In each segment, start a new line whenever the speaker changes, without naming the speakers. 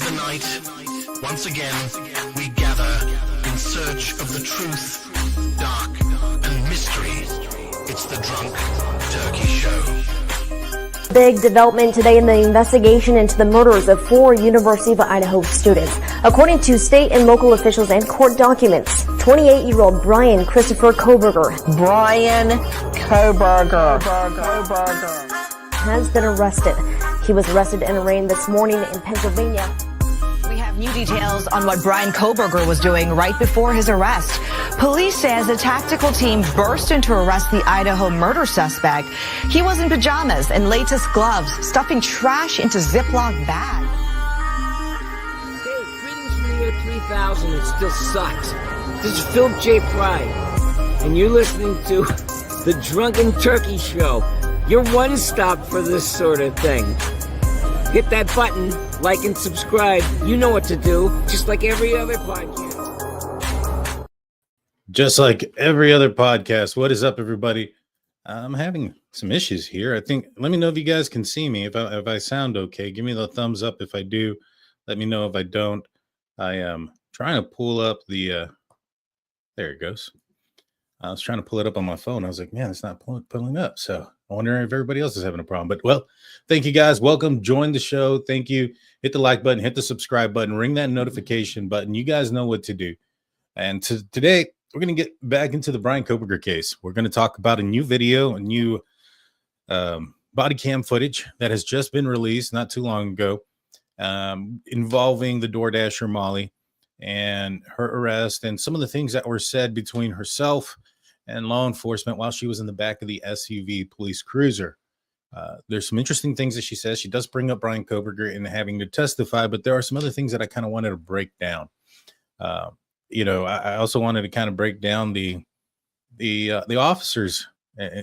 Tonight, once again, we gather in search of the truth, dark, and mystery. It's the Drunk Turkey Show.
Big development today in the investigation into the murders of 4 University of Idaho students. According to state and local officials and court documents, 28-year-old Bryan Christopher Kohberger has been arrested. He was arrested and arraigned this morning in Pennsylvania.
We have new details on what Bryan Kohberger was doing right before his arrest. Police says a tactical team burst in to arrest the Idaho murder suspect. He was in pajamas and latest gloves, stuffing trash into Ziploc bags.
Hey, greetings from the year 3000. It still sucks. This is Philip J. Pride, and you're listening to the Drunken Turkey Show. Your one stop for this sort of thing. Hit that button, like and subscribe. You know what to do, just like every other podcast.
Just like every other podcast. What is up, everybody? I'm having some issues here. I think, let me know if you guys can see me. If I sound okay, give me the thumbs up if I do. Let me know if I don't. I am trying to pull up the, there it goes. I was trying to pull it up on my phone. I was like, man, it's not pulling up. So I wonder if everybody else is having a problem. But, well, thank you guys. Welcome. Join the show. Thank you. Hit the like button. Hit the subscribe button. Ring that notification button. You guys know what to do. And today, we're going to get back into the Bryan Kohberger case. We're going to talk about a new video, a new body cam footage that has just been released not too long ago involving the Doordasher Molly and her arrest and some of the things that were said between herself and law enforcement while she was in the back of the SUV police cruiser. There's some interesting things that she says. She does bring up Bryan Kohberger in having to testify, but there are some other things that I kind of wanted to break down. I also wanted to kind of break down the officers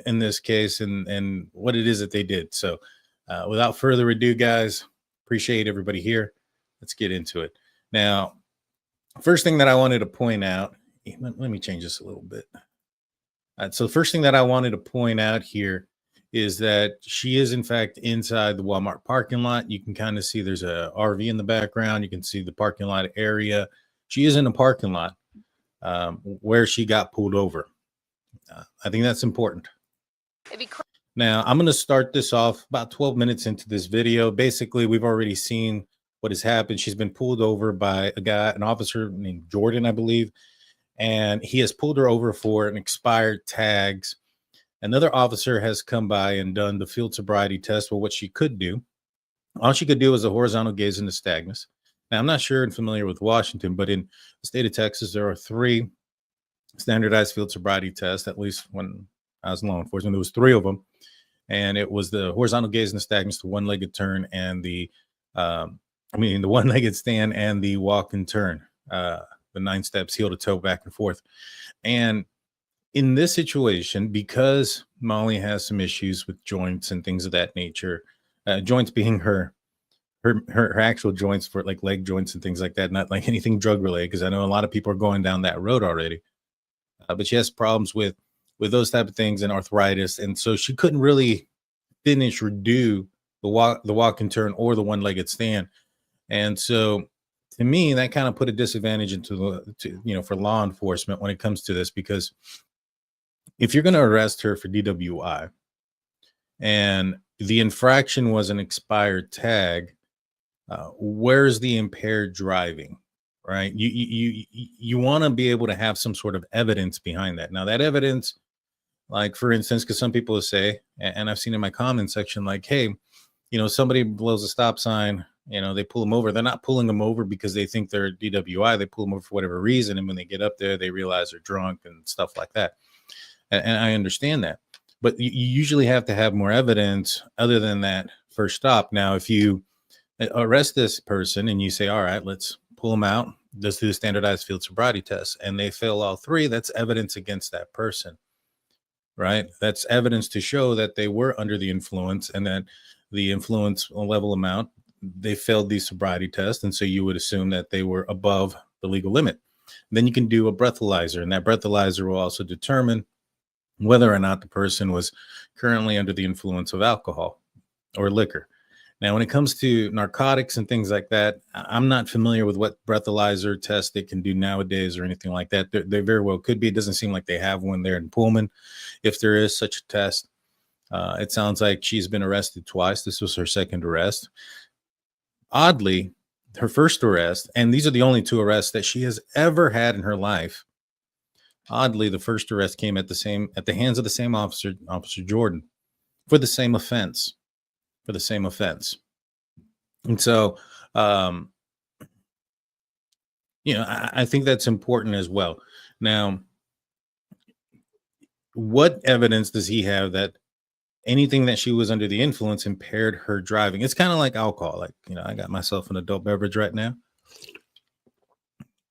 in this case and what it is that they did. So without further ado, guys, appreciate everybody here. Let's get into it. Now, first thing that I wanted to point out, let me change this a little bit. So the first thing that I wanted to point out here is that she is in fact inside the Walmart parking lot. You can kind of see there's a RV in the background. You can see the parking lot area. She is in a parking lot where she got pulled over. I think that's important. Now, I'm going to start this off about 12 minutes into this video. Basically, we've already seen what has happened. She's been pulled over by an officer named Jordan, I believe, and he has pulled her over for an expired tags. Another officer has come by and done the field sobriety test for what she could do. All she could do was a horizontal gaze and nystagmus. Now, I'm not sure and familiar with Washington, but in the state of Texas, there are 3 standardized field sobriety tests. At least when I was in law enforcement, there was 3 of them. And it was the horizontal gaze and nystagmus, the one-legged turn, and the one-legged stand and the walk and turn, the 9 steps, heel to toe, back and forth. And in this situation, because Molly has some issues with joints and things of that nature, joints being her actual joints for like leg joints and things like that, not like anything drug related, because I know a lot of people are going down that road already. But she has problems with those type of things and arthritis, and so she couldn't really finish or do the walk and turn or the one-legged stand. And so, to me, that kind of put a disadvantage for law enforcement when it comes to this, because if you're going to arrest her for DWI and the infraction was an expired tag, where's the impaired driving, right? You want to be able to have some sort of evidence behind that. Now, that evidence, like for instance, because some people will say, and I've seen in my comment section, like, hey, somebody blows a stop sign, they pull them over. They're not pulling them over because they think they're DWI. They pull them over for whatever reason. And when they get up there, they realize they're drunk and stuff like that. And I understand that. But you usually have to have more evidence other than that first stop. Now, if you arrest this person and you say, all right, let's pull them out, let's do the standardized field sobriety test, and they fail all 3, that's evidence against that person, right? That's evidence to show that they were under the influence and that the influence level amount, they failed the sobriety test. And so you would assume that they were above the legal limit. And then you can do a breathalyzer, and that breathalyzer will also determine whether or not the person was currently under the influence of alcohol or liquor. Now, when it comes to narcotics and things like that, I'm not familiar with what breathalyzer test they can do nowadays or anything like that. They very well could be. It doesn't seem like they have one there in Pullman. If there is such a test, it sounds like she's been arrested twice. This was her second arrest. Oddly, her first arrest, and these are the only 2 arrests that she has ever had in her life. Oddly, the first arrest came at the hands of the same officer, Officer Jordan, for the same offense. And so, I think that's important as well. Now, what evidence does he have that anything that she was under the influence impaired her driving? It's kind of like alcohol. Like, I got myself an adult beverage right now.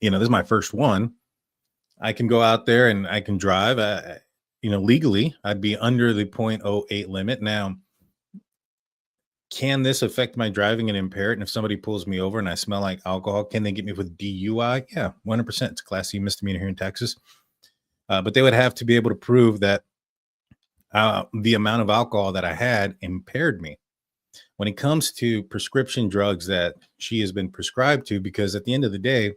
This is my first one. I can go out there and I can drive. Legally, I'd be under the 0.08 limit. Now, can this affect my driving and impair it? And if somebody pulls me over and I smell like alcohol, can they get me with DUI? Yeah, 100%. It's a Class C misdemeanor here in Texas. But they would have to be able to prove that the amount of alcohol that I had impaired me. When it comes to prescription drugs that she has been prescribed to, because at the end of the day,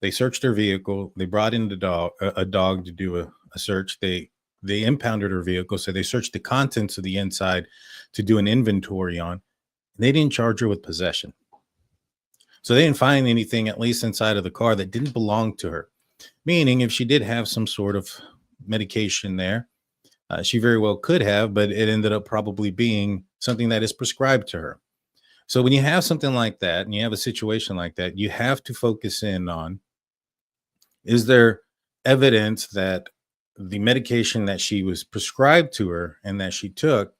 they searched her vehicle. They brought in a dog to do a search. They impounded her vehicle. So they searched the contents of the inside to do an inventory on. And they didn't charge her with possession. So they didn't find anything, at least inside of the car, that didn't belong to her. Meaning, if she did have some sort of medication there, she very well could have, but it ended up probably being something that is prescribed to her. So when you have something like that and you have a situation like that, you have to focus in on, is there evidence that the medication that she was prescribed to her and that she took,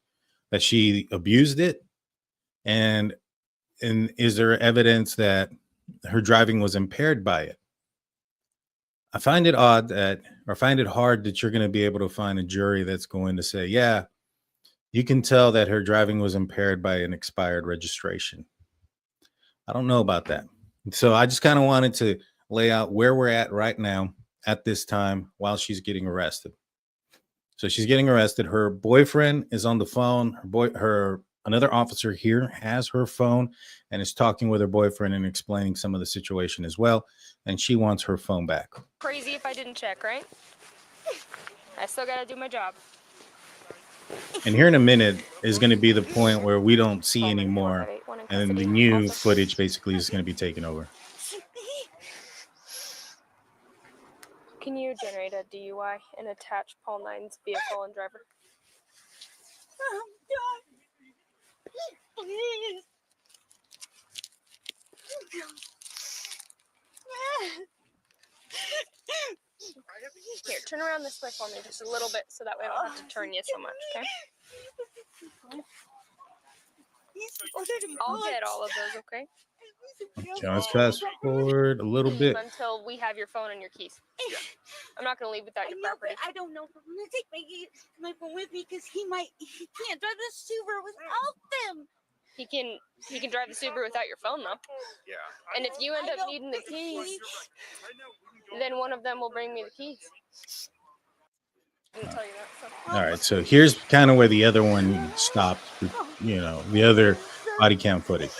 that she abused it? And is there evidence that her driving was impaired by it? I find it hard that you're going to be able to find a jury that's going to say, yeah, you can tell that her driving was impaired by an expired registration. I don't know about that. So I just kind of wanted to lay out where we're at right now at this time while she's getting arrested. So she's getting arrested. Her boyfriend is on the phone. Another officer here has her phone and is talking with her boyfriend and explaining some of the situation as well. And she wants her phone back.
Crazy if I didn't check, right? I still got to do my job.
And here in a minute is going to be the point where we don't see anymore. And then the new footage basically is going to be taken over.
Can you generate a DUI and attach Paul Nine's vehicle and driver?
Oh, God. Please.
Here, turn around this way for me just a little bit so that way I don't have to turn you so much, okay? I'll get all of those, okay?
Okay, let's fast forward a little bit.
Until we have your phone and your keys. I'm not going to leave without your property.
I don't know if I'm going to take my phone with me because he can't drive the Subaru without them.
He can drive the Subaru without your phone, though.
Yeah.
And if you end up needing the keys, then one of them will bring me the keys. I didn't tell you that. So.
All right, so here's kind of where the other one stopped, the other body cam footage.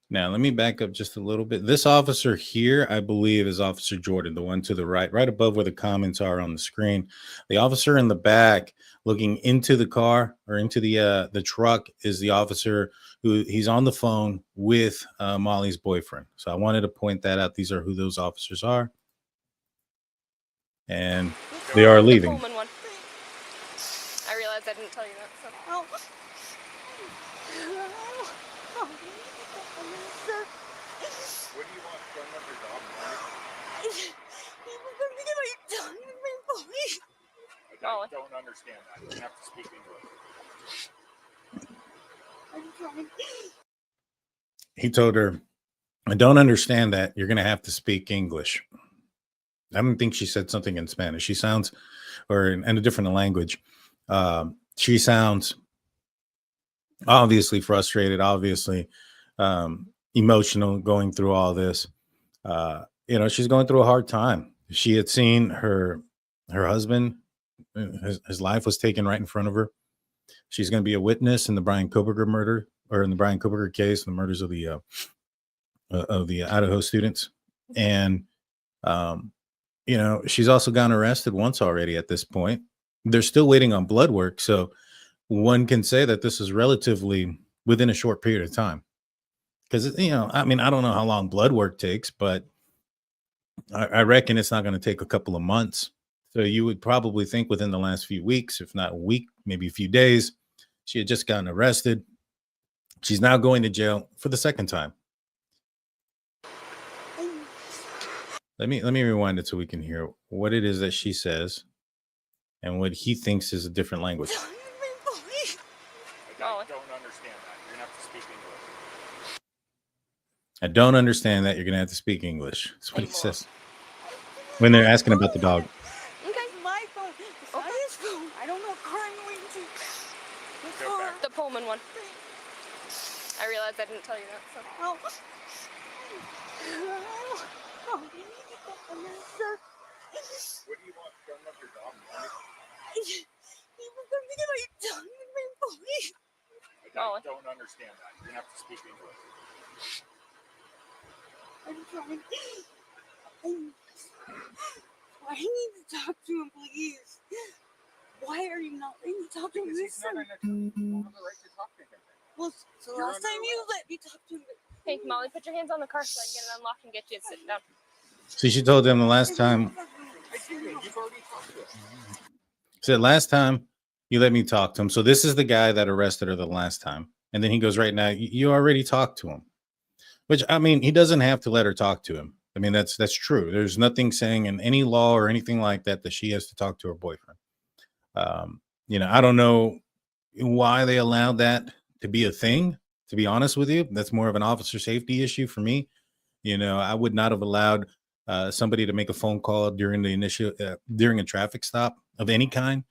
Now, let me back up just a little bit. This officer here, I believe, is Officer Jordan, the one to the right above where the comments are on the screen. The officer in the back looking into the car or into the truck is the officer he's on the phone with Molly's boyfriend. So I wanted to point that out. These are who those officers are. And they are leaving.
The Pullman one. I realized I didn't tell you that. So.
Oh.
What do you want? Phone number, dog? I don't understand that. You have to speak English.
He told her, I don't understand that. You're going to have to speak English. I don't think she said something in Spanish. She sounds, or in a different language. She sounds obviously frustrated, obviously emotional, going through all this. She's going through a hard time. She had seen her husband his life was taken right in front of her. She's going to be a witness in the Bryan Kohberger murder, or in the Bryan Kohberger case, the murders of the Idaho students. And, she's also gotten arrested once already at this point. They're still waiting on blood work. So one can say that this is relatively within a short period of time. Because, I don't know how long blood work takes, but I reckon it's not going to take a couple of months. So you would probably think within the last few weeks, if not a week, maybe a few days, she had just gotten arrested. She's now going to jail for the second time. Let me rewind it so we can hear what it is that she says and what he thinks is a different language.
I don't understand that. You're gonna have to speak English.
I don't understand that. You're going to have to speak English. That's what he says when they're asking about the dog.
Okay, my phone. It's not his phone. I don't know what car I'm going to. What car?
The Pullman one. I realized I didn't tell you that. So.
Oh. Oh, you need to go on there, sir.
What do you want done with your dog?
He was going to get my dog with my phone.
I don't understand that. You're gonna have to speak English.
I'm trying. I need to talk to him, please. Why are you not letting me talk to him?
He's not have the right to talk to him.
Well, so last time you let me talk to him.
Hey, Molly, put your hands on the car so I can get it unlocked and get you to sit down.
See, she told them the last time.
You've already talked to him.
Said last time you let me talk to him. So this is the guy that arrested her the last time. And then he goes, right now, you already talked to him. Which, he doesn't have to let her talk to him. That's true. There's nothing saying in any law or anything like that that she has to talk to her boyfriend. I don't know why they allowed that to be a thing, to be honest with you. That's more of an officer safety issue for me. I would not have allowed somebody to make a phone call during a traffic stop of any kind.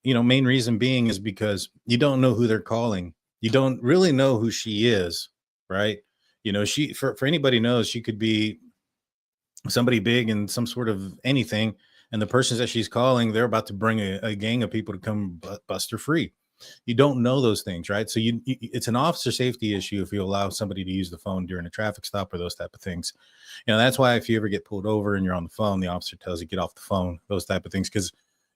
Main reason being is because you don't know who they're calling. You don't really know who she is, right? She, for anybody knows, she could be somebody big in some sort of anything. And the persons that she's calling, they're about to bring a gang of people to come bust her free. You don't know those things, right? So it's an officer safety issue if you allow somebody to use the phone during a traffic stop or those type of things. That's why if you ever get pulled over and you're on the phone, the officer tells you get off the phone, those type of things, because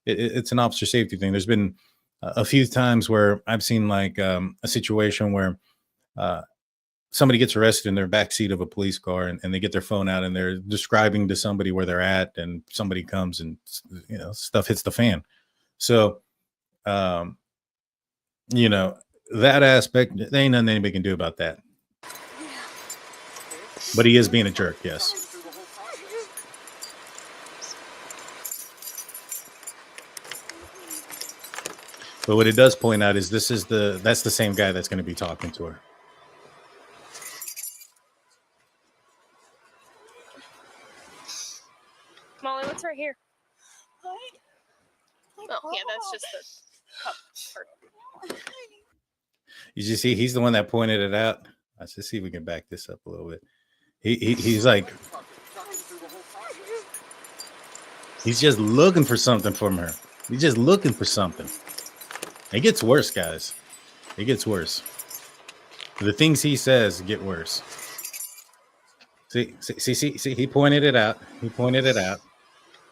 it's an officer safety thing. There's been a few times where I've seen like a situation where somebody gets arrested in their backseat of a police car and they get their phone out and they're describing to somebody where they're at, and somebody comes and stuff hits the fan. So that aspect, there ain't nothing anybody can do about that. But he is being a jerk, yes. But what it does point out is that's the same guy that's going to be talking to her.
Molly, what's right here?
Hi.
Oh, yeah, that's just the cup part.
You see, he's the one that pointed it out. Let's just see if we can back this up a little bit. He's like, he's just looking for something from her. He's just looking for something. It gets worse, guys. It gets worse. The things he says get worse. See, he pointed it out. He pointed it out.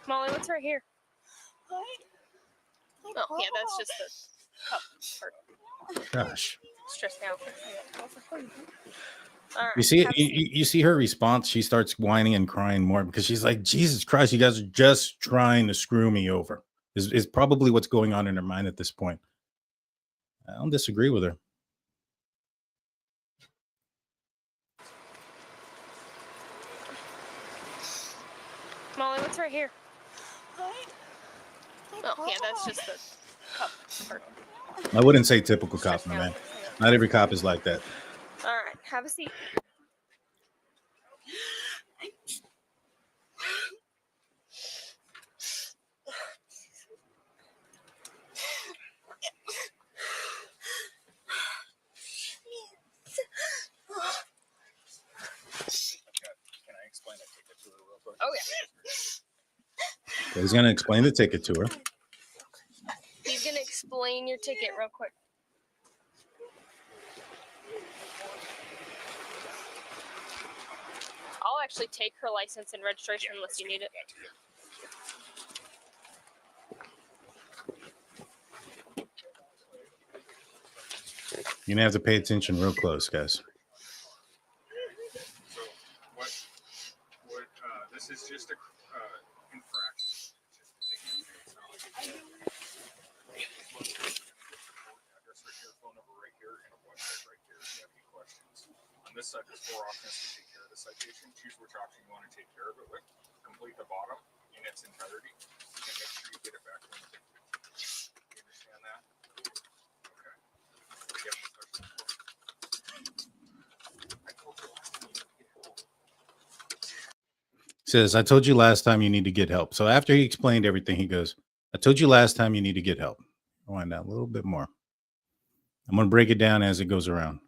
Molly, what's right here? Oh, yeah, that's just the cup part.
Gosh.
Stressed out. All right.
You see, you see her response. She starts whining and crying more because she's like, Jesus Christ, you guys are just trying to screw me over. Is probably what's going on in her mind at this point. I don't disagree with her.
Molly, what's right here? Oh, yeah, that's just the cup part.
I wouldn't say typical cop, my man. Not every cop is like that.
All right, have a seat.
Can I explain that ticket to her real quick?
Oh, yeah.
He's going to explain the ticket to her.
ticket real quick. I'll actually take her license and registration unless you need it.
You're gonna have to pay attention real close, guys.
So what this is just a infraction. Address right here, phone number right here, and a website right here if you have any questions. On this side, there's 4 options to take care of the citation. Choose which option you want to take care of it with. Complete the bottom in its entirety, and make sure you get it back when you understand that? Okay. Yep.
Says, I told you last time you need to get help. So after he explained everything, he goes, I told you last time you need to get help. I'll wind out a little bit more. I'm going to break it down as it goes around.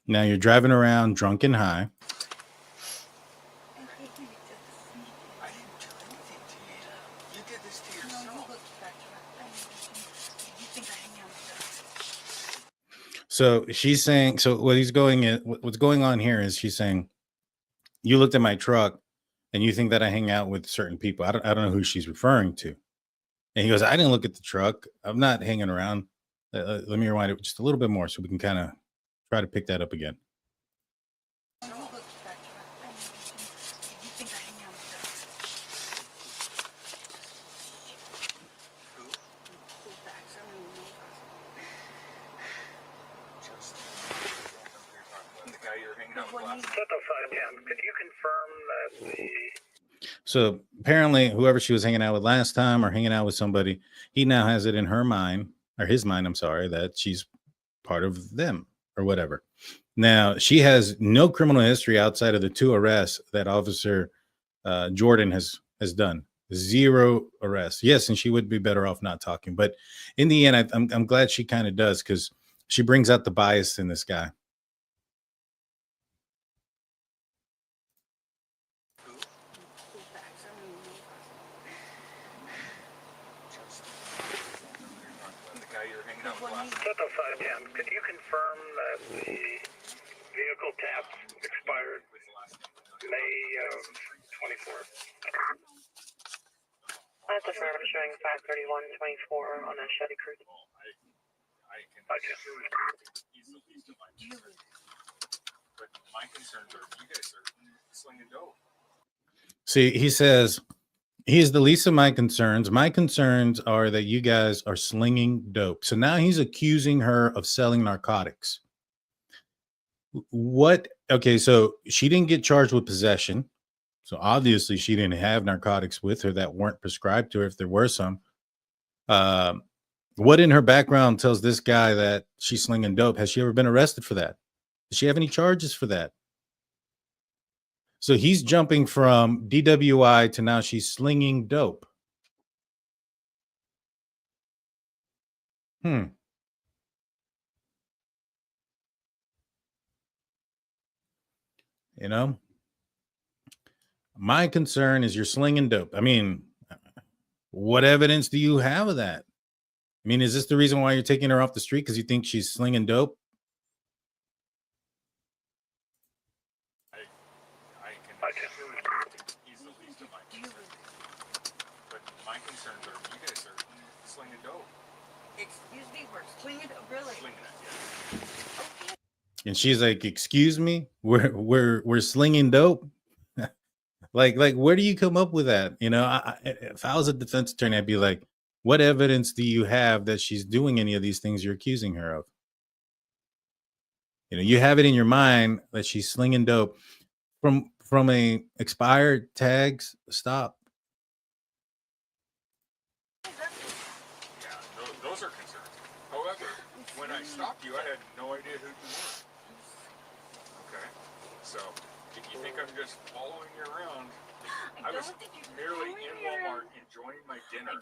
Now you're driving around drunk and high. So she's saying, so what's going on here is she's saying, you looked at my truck and you think that I hang out with certain people. I don't know who she's referring to. And he goes, I didn't look at the truck. I'm not hanging around. Let me rewind it just a little bit more so we can kind of try to pick that up again. So apparently whoever she was hanging out with last time or hanging out with somebody, he now has it in her mind, or his mind, I'm sorry, that she's part of them or whatever. Now, she has no criminal history outside of the 2 arrests that Officer Jordan has done. 0 arrests. Yes, and she would be better off not talking. But in the end, I'm glad she kind of does, because she brings out the bias in this guy.
Could you confirm that the vehicle tap expired May 24th?
That's a firm showing 5/31/24 on a Chevy Cruze.
But my concerns are you guys are slinging dope.
See, he says, he's the least of my concerns. My concerns are that you guys are slinging dope. So now he's accusing her of selling narcotics. What? Okay, so she didn't get charged with possession. So obviously she didn't have narcotics with her that weren't prescribed to her if there were some. What in her background tells this guy that she's slinging dope? Has she ever been arrested for that? Does she have any charges for that? So he's jumping from DWI to now she's slinging dope. You know, my concern is you're slinging dope. I mean, what evidence do you have of that? I mean, is this the reason why you're taking her off the street? Because you think she's slinging dope?
He's the least of my concerns. But my concerns are you guys are slinging dope.
Excuse me, we're slinging it, really?
Slinging it, yeah.
And she's like, "Excuse me, we're slinging dope." like where do you come up with that? You know, if I was a defense attorney, I'd be like, what evidence do you have that she's doing any of these things you're accusing her of? You know, you have it in your mind that she's slinging dope from a expired tags. Stop.
Yeah, those are concerns. However, when I stopped you, I had no idea who you were. Okay, so if you think I'm just following you around, I was merely in Walmart enjoying my dinner.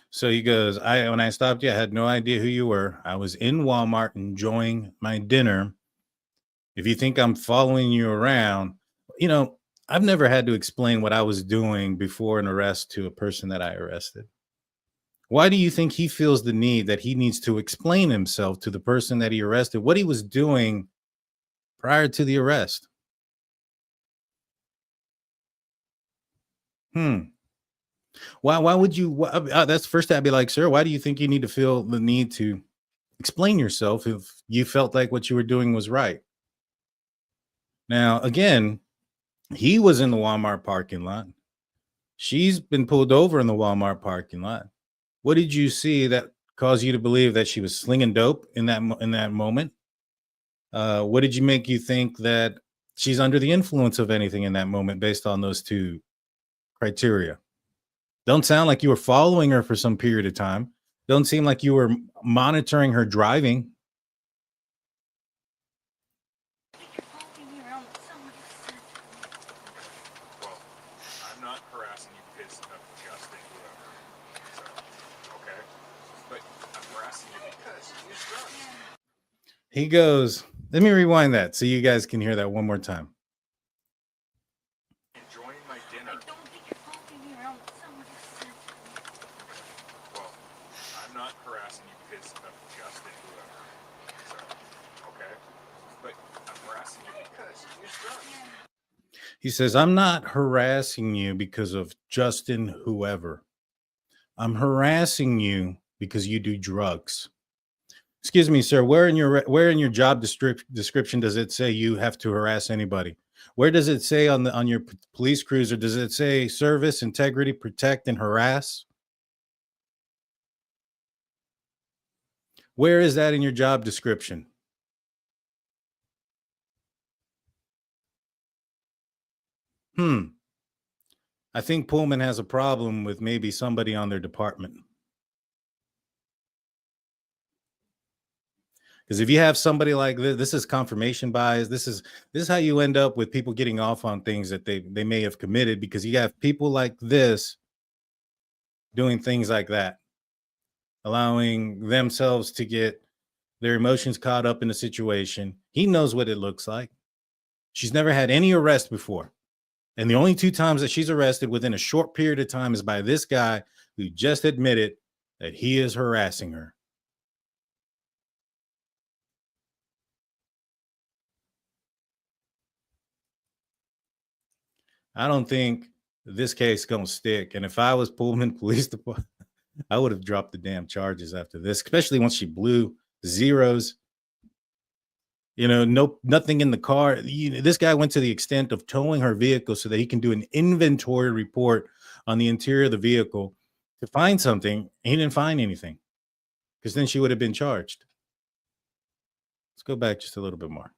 So he goes, when I stopped you, I had no idea who you were. I was in Walmart enjoying my dinner. If you think I'm following you around, You know, I've never had to explain what I was doing before an arrest to a person that I arrested. Why do you think he feels the need that he needs to explain himself to the person that he arrested, what he was doing prior to the arrest? Why would you? That's first I'd be like, sir, why do you think you need to feel the need to explain yourself if you felt like what you were doing was right? Now, again, he was in the Walmart parking lot. She's been pulled over in the Walmart parking lot. What did you see that caused you to believe that she was slinging dope in that moment? What did you make you think that she's under the influence of anything in that moment based on those two criteria? Don't sound like you were following her for some period of time. Don't seem like you were monitoring her driving.
Well, I'm not harassing you because of Justin, whoever. So, okay? But I'm harassing you because you drugs.
He goes, let me rewind that so you guys can hear that one more time.
Enjoying my dinner.
I don't think you're following me around with someone who said.
Well, I'm not harassing you because of Justin, whoever. So, okay? But I'm harassing you because you drugs.
He says, I'm not harassing you because of Justin, whoever. I'm harassing you because you do drugs. Excuse me, sir. Where in your job description does it say you have to harass anybody? Where does it say on your police cruiser? Does it say service, integrity, protect, and harass? Where is that in your job description? I think Pullman has a problem with maybe somebody on their department. Because if you have somebody like this is confirmation bias. This is how you end up with people getting off on things that they may have committed, because you have people like this doing things like that, allowing themselves to get their emotions caught up in the situation. He knows what it looks like. She's never had any arrest before. And the only two times that she's arrested within a short period of time is by this guy who just admitted that he is harassing her. I don't think this case is going to stick. And if I was Pullman Police Department, I would have dropped the damn charges after this, especially once she blew zeros. You know, nothing in the car. This guy went to the extent of towing her vehicle so that he can do an inventory report on the interior of the vehicle to find something. He didn't find anything, because then she would have been charged. Let's go back just a little bit more.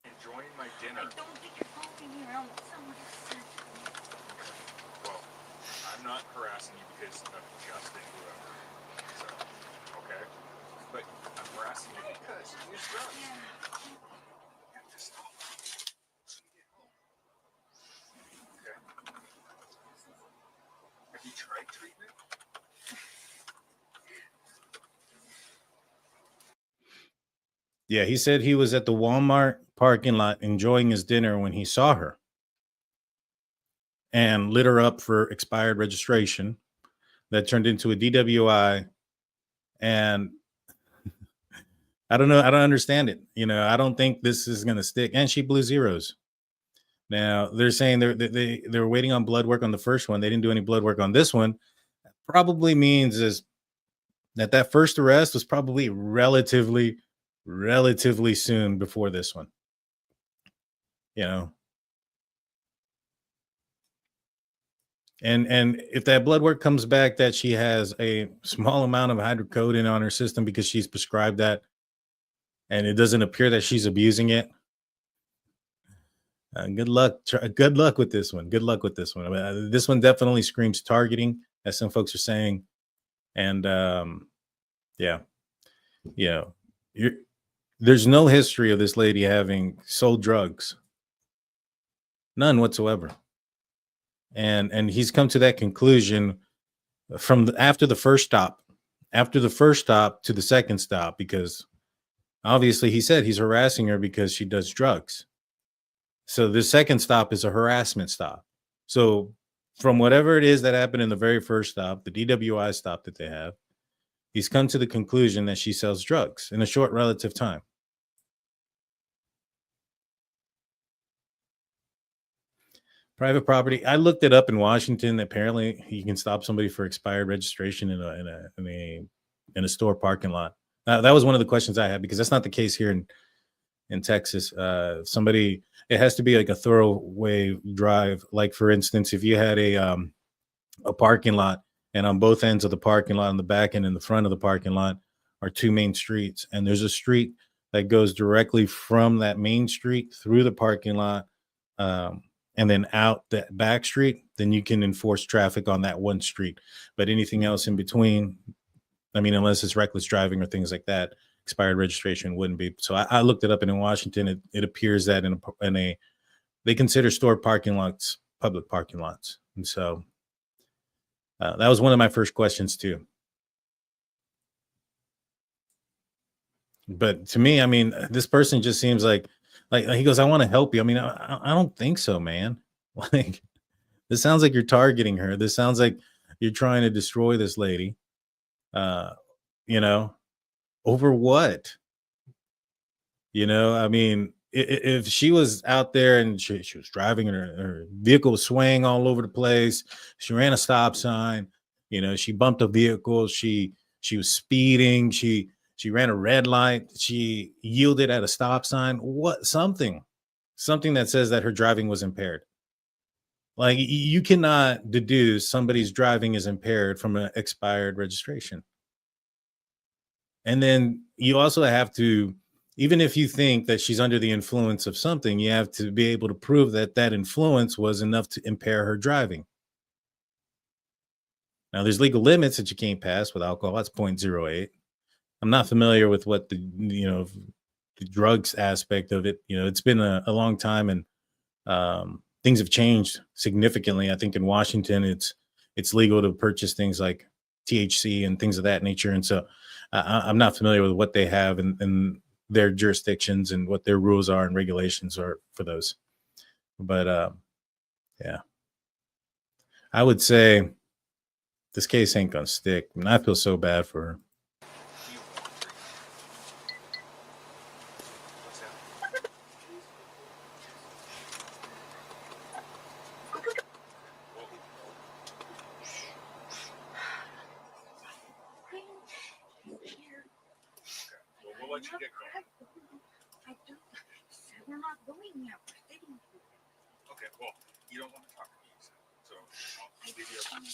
Enjoying my dinner.
I don't think you're following me around with someone who said.
Well, I'm not harassing you because of Justin, whoever. So, okay? But I'm harassing you because you drugs. Okay. Have you tried treatment?
Yeah, he said he was at the Walmart parking lot enjoying his dinner when he saw her and lit her up for expired registration that turned into a DWI. And I don't know. I don't understand it. You know, I don't think this is going to stick. And she blew zeros. Now they're saying they're waiting on blood work on the first one. They didn't do any blood work on this one. Probably means is that first arrest was probably relatively soon before this one. You know, and if that blood work comes back that she has a small amount of hydrocodone on her system because she's prescribed that, and it doesn't appear that she's abusing it, good luck with this one. Good luck with this one. I mean, this one definitely screams targeting, as some folks are saying. And there's no history of this lady having sold drugs, none whatsoever. And he's come to that conclusion from after the first stop to the second stop, because Obviously, he said he's harassing her because she does drugs. So the second stop is a harassment stop. So from whatever it is that happened in the very first stop, the DWI stop that they have, he's come to the conclusion that she sells drugs in a short relative time. Private property. I looked it up in Washington. Apparently, you can stop somebody for expired registration in a store parking lot. That was one of the questions I had, because that's not the case here in Texas. It has to be like a thoroughway drive. Like, for instance, if you had a parking lot, and on both ends of the parking lot, on the back end and the front of the parking lot, are two main streets, and there's a street that goes directly from that main street through the parking lot, and then out that back street, then you can enforce traffic on that one street. But anything else in between, I mean, unless it's reckless driving or things like that, expired registration wouldn't be. So I looked it up, and in Washington, it appears that they consider store parking lots public parking lots. And so that was one of my first questions too. But to me, I mean, this person just seems like he goes, I want to help you. I mean, I don't think so, man. Like, this sounds like you're targeting her. This sounds like you're trying to destroy this lady. Over what? I mean, if she was out there and she was driving and her vehicle was swaying all over the place, she ran a stop sign, she bumped a vehicle, she was speeding, she ran a red light, she yielded at a stop sign, something that says that her driving was impaired. Like, you cannot deduce somebody's driving is impaired from an expired registration. And then you also have to, even if you think that she's under the influence of something, you have to be able to prove that that influence was enough to impair her driving. Now, there's legal limits that you can't pass with alcohol. That's 0.08. I'm not familiar with what the drugs aspect of it. It's been a long time, and things have changed significantly. I think in Washington, it's legal to purchase things like THC and things of that nature. And so I'm not familiar with what they have in their jurisdictions and what their rules are and regulations are for those. But yeah, I would say this case ain't gonna stick. I mean, I feel so bad for her.
We're not going yet. We're sitting here.
Okay, well, you don't want to talk to me, so I'll leave you alone.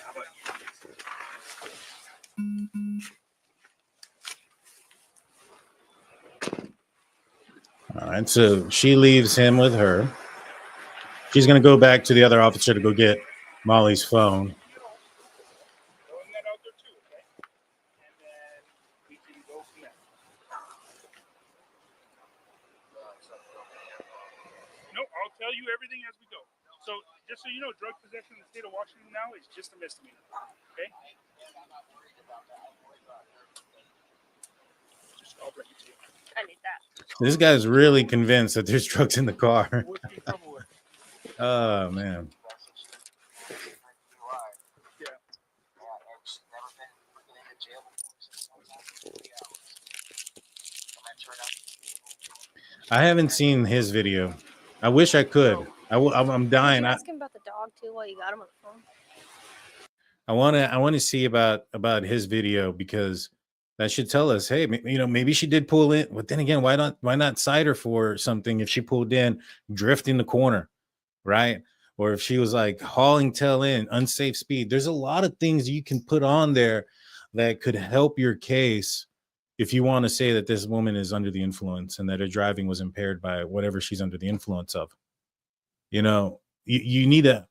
How about you?
All right, so she leaves him with her. She's going to go back to the other officer to go get Molly's phone.
You everything as we go. So just so you know, drug possession in the state of Washington now is just a misdemeanor. Okay? I'll bring it to you.
I need that.
This guy's really convinced that there's drugs in the car. Oh, man. I haven't seen his video. I wish I could. I'm dying.
Did you ask him about the dog too while you got him on the phone?
I want to see about his video, because that should tell us, hey, maybe she did pull in. But then again, why not cite her for something if she pulled in, drifting the corner, right? Or if she was like hauling tail in, unsafe speed. There's a lot of things you can put on there that could help your case if you want to say that this woman is under the influence and that her driving was impaired by whatever she's under the influence of. You need to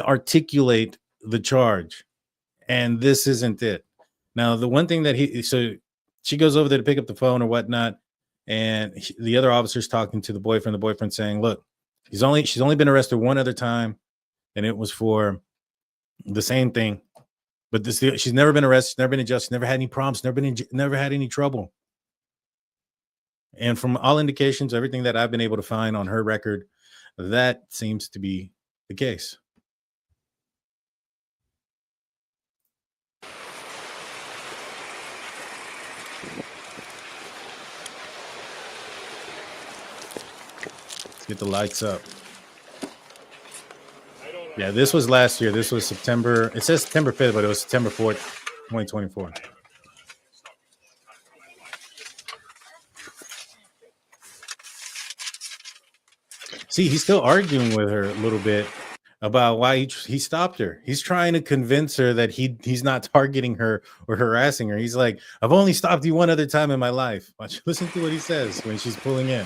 articulate the charge, and this isn't it. Now, the one thing that so she goes over there to pick up the phone or whatnot, and the other officer's talking to the boyfriend saying, look, she's only been arrested one other time, and it was for the same thing. But she's never been arrested, never been adjusted, never had any problems, never had any trouble. And from all indications, everything that I've been able to find on her record, that seems to be the case. Let's get the lights up. Yeah, this was last year. This was September. It says September 5th, but it was September 4th, 2024. See, he's still arguing with her a little bit about why he stopped her. He's trying to convince her that he's not targeting her or harassing her. He's like, I've only stopped you one other time in my life. Watch, listen to what he says when she's pulling in.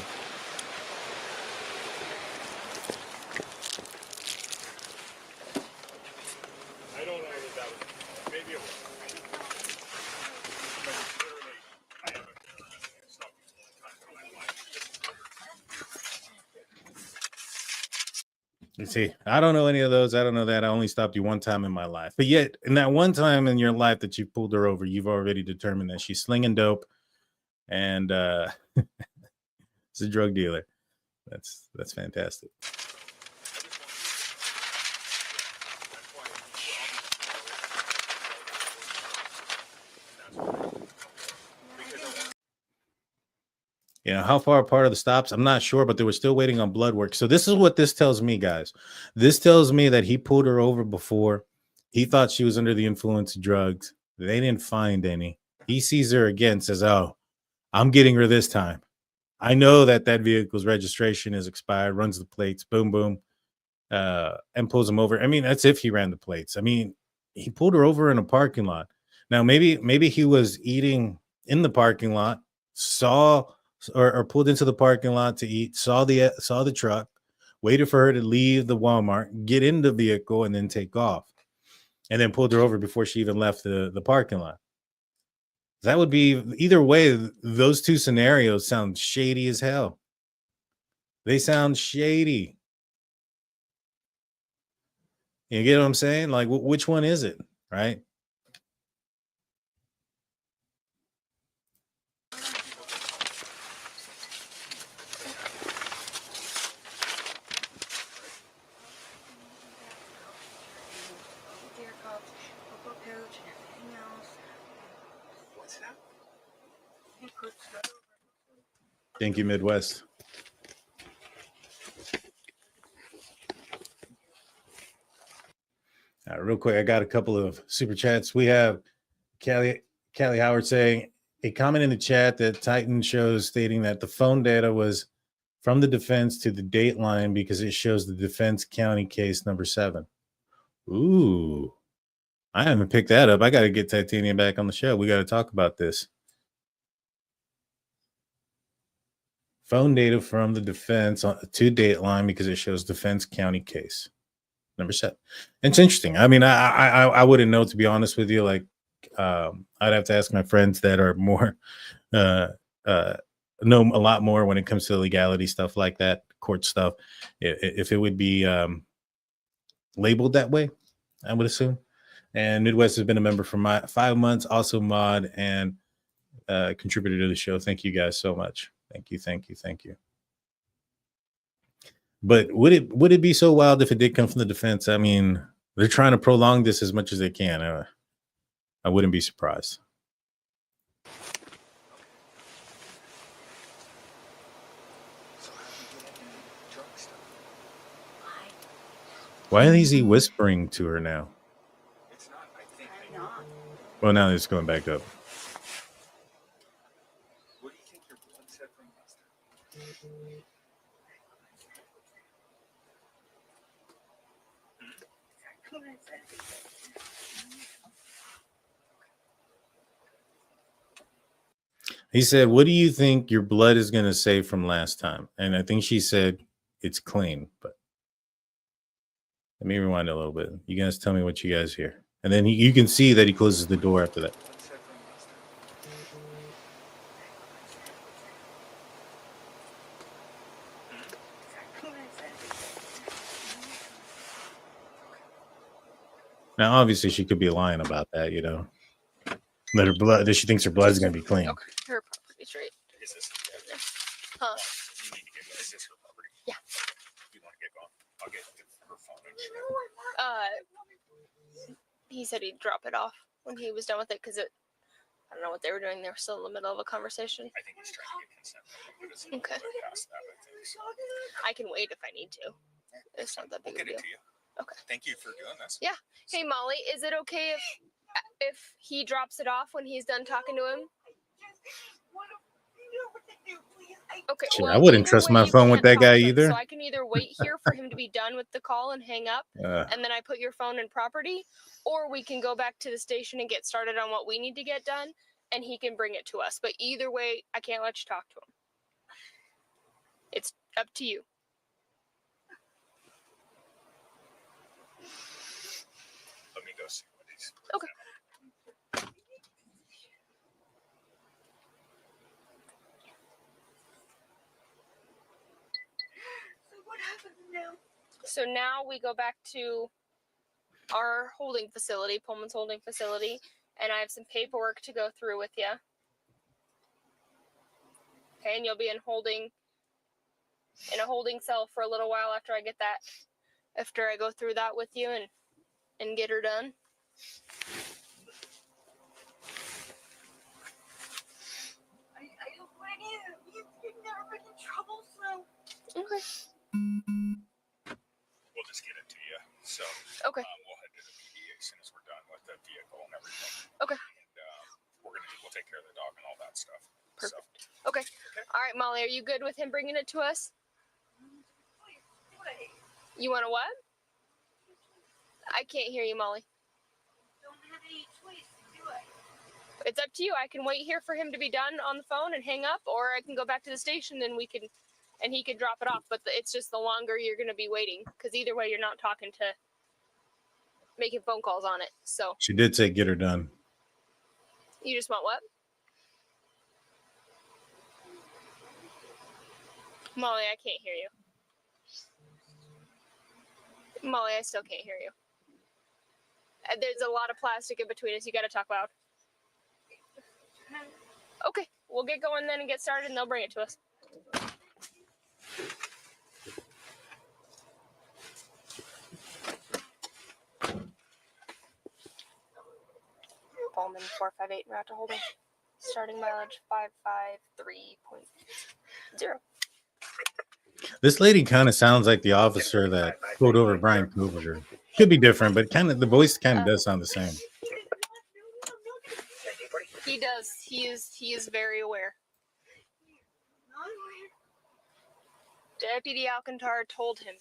You see, I don't know any of those. I don't know that. I only stopped you one time in my life. But yet, in that one time in your life that you pulled her over, you've already determined that she's slinging dope and it's a drug dealer. That's fantastic. You know, how far apart are the stops? I'm not sure, but they were still waiting on blood work. So this is what this tells me, guys. This tells me that he pulled her over before. He thought she was under the influence of drugs. They didn't find any. He sees her again, says, oh, I'm getting her this time. I know that vehicle's registration is expired, runs the plates, boom, boom, and pulls him over. I mean, that's if he ran the plates. I mean, he pulled her over in a parking lot. Now, maybe he was eating in the parking lot, saw or pulled into the parking lot to eat, saw the truck, waited for her to leave the Walmart, get in the vehicle, and then take off, and then pulled her over before she even left the parking lot. That would be, either way, those two scenarios sound shady as hell. They sound shady. You get what I'm saying? Like, which one is it, right? Thank you, Midwest. Real quick, I got a couple of super chats. We have Callie Howard saying a comment in the chat that Titan shows stating that the phone data was from the defense to the dateline because it shows the defense county case number 7. Ooh, I haven't picked that up. I got to get Titanium back on the show. We got to talk about this. Phone data from the defense to dateline because it shows defense county case number 7. It's interesting. I mean, I wouldn't know, to be honest with you. Like, I'd have to ask my friends that are more know a lot more when it comes to legality stuff like that, court stuff, if it would be labeled that way, I would assume. And Midwest has been a member for 5 months, also mod and contributor to the show. Thank you guys so much. Thank you. But would it be so wild if it did come from the defense? I mean, they're trying to prolong this as much as they can. I wouldn't be surprised. Why is he whispering to her now? Well, now it's going back up. What do you think your blood said from last time? He said, what do you think your blood is going to say from last time? And I think she said it's clean, but let me rewind a little bit. You guys tell me what you guys hear. And then you can see that he closes the door after that. Now, obviously, she could be lying about that, you know. That her blood, that she thinks her blood's going to be clean.
Okay, her property's right.
Is this?
Huh?
You need to get. Is this her property?
Yeah.
You want to get going? I'll get her phone.
He said he'd drop it off when he was done with it because I don't know what they were doing. They were still in the middle of a conversation.
I think he's trying to get consent.
Okay.
Past that, I think. So.
I can wait if I need to. It's not that big
We'll
of a
get
deal.
it to you.
Okay.
Thank you for doing this.
Yeah. Hey Molly, is it okay if he drops it off when he's done talking to him? Okay.
Sure, I wouldn't trust my phone with that guy either.
So I can either wait here for him to be done with the call and hang up, and then I put your phone in property, or we can go back to the station and get started on what we need to get done, and he can bring it to us. But either way, I can't let you talk to him. It's up to you.
Let me go see what he's.
Okay. So now we go back to our holding facility, Pullman's holding facility, and I have some paperwork to go through with you. Okay, and you'll be in a holding cell for a little while after I go through that with you and get her done.
I don't want to. You've never been in trouble, so.
Okay.
We'll just get it to you. So.
Okay.
We'll head to the PD as soon as we're done with the vehicle and everything.
Okay.
And we'll take care of the dog and all that stuff.
Perfect. So. Okay. All right, Molly, are you good with him bringing it to us? You want to what? I can't hear you, Molly.
Don't have any choice, do I?
It's up to you. I can wait here for him to be done on the phone and hang up, or I can go back to the station and he can drop it off. But it's just the longer you're going to be waiting, because either way, you're not talking to making phone calls on it. So
She did say get her done.
You just want what? Molly, I can't hear you. Molly, I still can't hear you. There's a lot of plastic in between us. You got to talk loud. Okay, we'll get going then and get started, and they'll bring it to us. Pullman 458 route to holding. Starting mileage 553.0.
This lady kind of sounds like the officer that pulled over Bryan Kohberger. Could be different, but kind of the voice kind of does sound the same.
He does. He is very aware. Deputy Alcantara told him.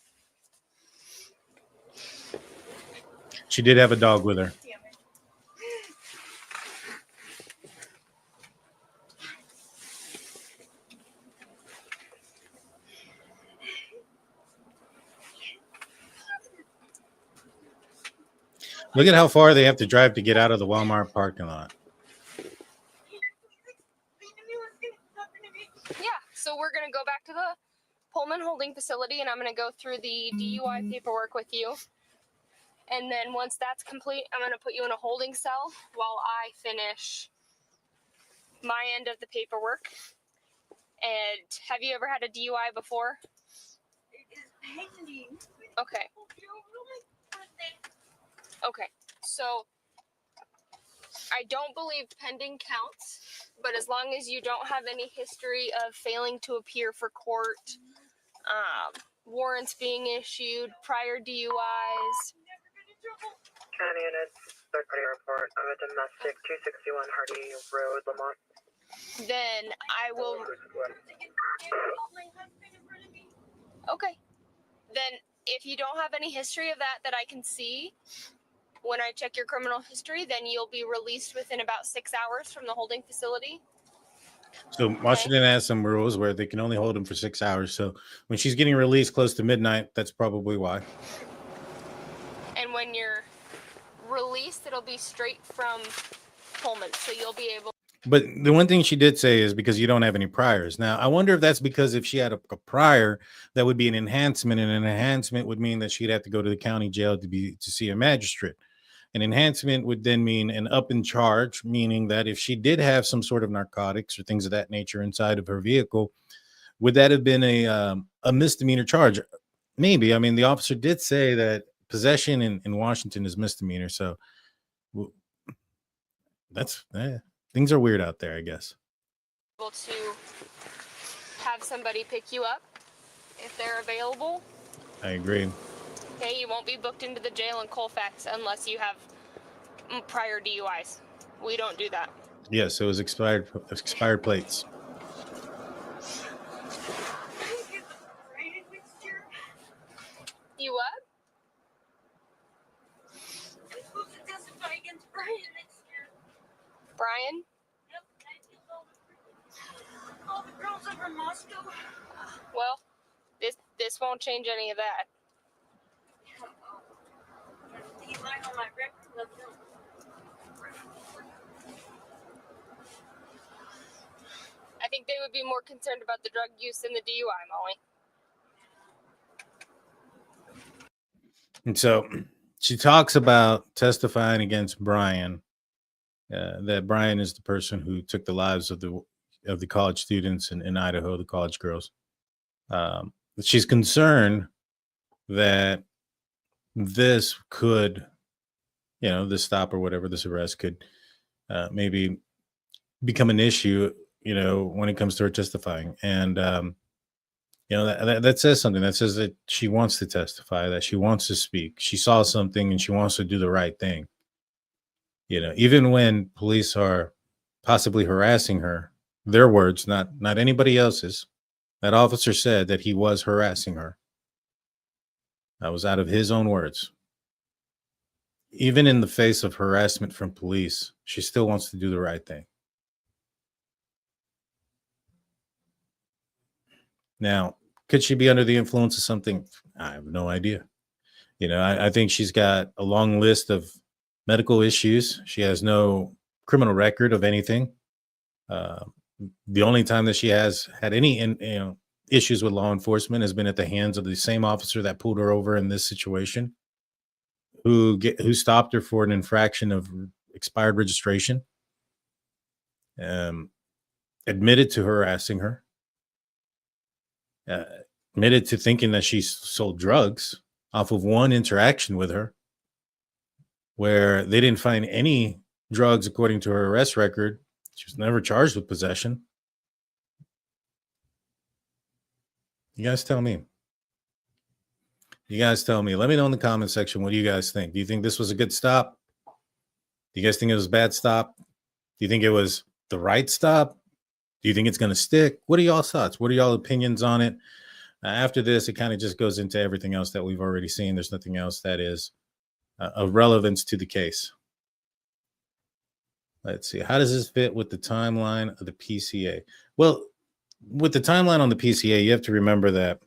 She did have a dog with her. Look at how far they have to drive to get out of the Walmart parking lot.
Yeah, so we're going to go back to the Pullman holding facility, and I'm going to go through the DUI paperwork with you. And then once that's complete, I'm going to put you in a holding cell while I finish my end of the paperwork. And have you ever had a DUI before?
It is pending.
Okay. Okay, so I don't believe pending counts, but as long as you don't have any history of failing to appear for court, warrants being issued, prior DUIs.
County units, third party report of a domestic 261 Hardy Road, Lamont.
Then I will. Okay. Then if you don't have any history of that I can see, when I check your criminal history, then you'll be released within about 6 hours from the holding facility.
So Washington has some rules where they can only hold him for 6 hours. So when she's getting released close to midnight, that's probably why.
And when you're released, it'll be straight from Pullman. So you'll be able.
But the one thing she did say is because you don't have any priors. Now, I wonder if that's because if she had a prior, that would be an enhancement, and an enhancement would mean that she'd have to go to the county jail to see a magistrate. An enhancement would then mean an up in charge, meaning that if she did have some sort of narcotics or things of that nature inside of her vehicle, would that have been a misdemeanor charge? Maybe. I mean, the officer did say that possession in Washington is misdemeanor. So that's things are weird out there, I guess.
Able to have somebody pick you up if they're available.
I agree.
Okay, you won't be booked into the jail in Colfax unless you have prior DUIs. We don't do that.
Yes, it was expired plates.
You what?
I'm supposed to testify against Bryan next year.
Bryan?
Yep, all the girls over in Moscow.
Well, this won't change any of that.
He's lying on my record.
I think they would be more concerned about the drug use than the DUI, Molly.
And so she talks about testifying against Bryan, that Bryan is the person who took the lives of the college students in Idaho, the college girls. She's concerned that this could, this stop or whatever, this arrest could maybe become an issue, when it comes to her testifying. And, that says something. That says that she wants to testify, that she wants to speak. She saw something and she wants to do the right thing. Even when police are possibly harassing her, their words, not anybody else's, that officer said that he was harassing her. That was out of his own words. Even in the face of harassment from police, she still wants to do the right thing. Now, could she be under the influence of something? I have no idea. I think she's got a long list of medical issues. She has no criminal record of anything. The only time that she has had any issues with law enforcement has been at the hands of the same officer that pulled her over in this situation, who stopped her for an infraction of expired registration, admitted to harassing her, admitted to thinking that she sold drugs off of one interaction with her, where they didn't find any drugs according to her arrest record. She was never charged with possession. You guys tell me. Let me know in the comment section, what do you guys think? Do you think this was a good stop? Do you guys think it was a bad stop? Do you think it was the right stop? Do you think it's going to stick? What are y'all's thoughts? What are y'all opinions on it? After this, it kind of just goes into everything else that we've already seen. There's nothing else that is of relevance to the case. Let's see. How does this fit with the timeline of the PCA? Well, with the timeline on the PCA, you have to remember that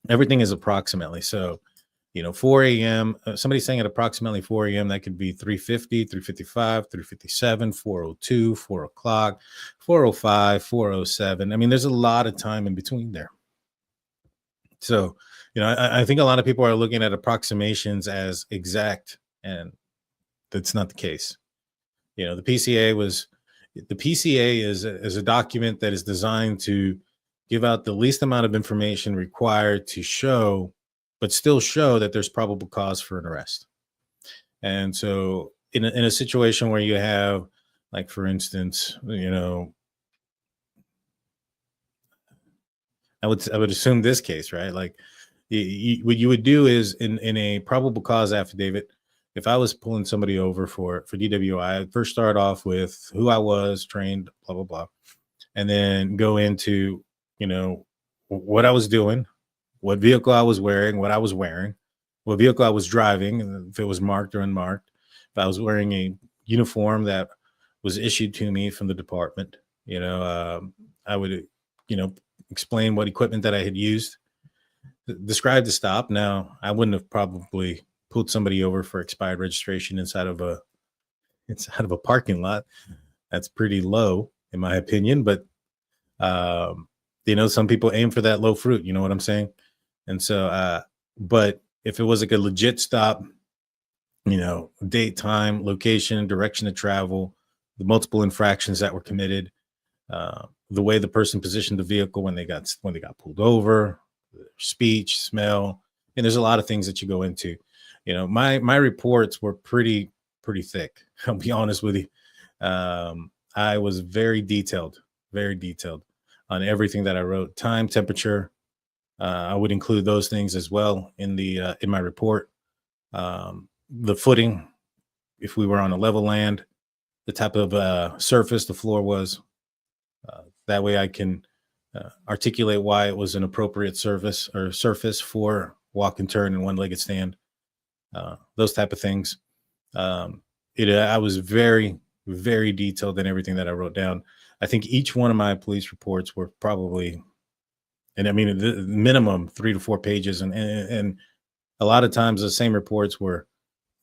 everything is approximately. So, 4 a.m., somebody's saying at approximately 4 a.m., that could be 3:50, 3:55, 3:57, 4:02, 4 o'clock, 4:05, 4:07. I mean, there's a lot of time in between there. So, I think a lot of people are looking at approximations as exact, and that's not the case. The PCA is a document that is designed to give out the least amount of information required to show, but still show that there's probable cause for an arrest. And so in a situation where you have, like, for instance, I would assume this case, right? Like, what you would do is in a probable cause affidavit, if I was pulling somebody over for DWI, I'd first start off with who I was, trained, blah, blah, blah, and then go into, what I was doing, what vehicle I was wearing, what I was wearing, what vehicle I was driving, if it was marked or unmarked, if I was wearing a uniform that was issued to me from the department, I would, explain what equipment that I had used, describe the stop. Now, I wouldn't have probably pulled somebody over for expired registration inside of a parking lot. That's pretty low, in my opinion. But some people aim for that low fruit. You know what I'm saying? And so, but if it was like a legit stop, date, time, location, direction of travel, the multiple infractions that were committed, the way the person positioned the vehicle when they got pulled over, speech, smell, and there's a lot of things that you go into. My reports were pretty thick. I'll be honest with you. I was very detailed on everything that I wrote. Time, temperature. I would include those things as well in my report. The footing, if we were on a level land, the type of surface the floor was. That way I can articulate why it was an appropriate surface for walk and turn and one-legged stand. Those type of things. I was very, very detailed in everything that I wrote down. I think each one of my police reports were probably, and I mean, the minimum 3 to 4 pages. And a lot of times the same reports were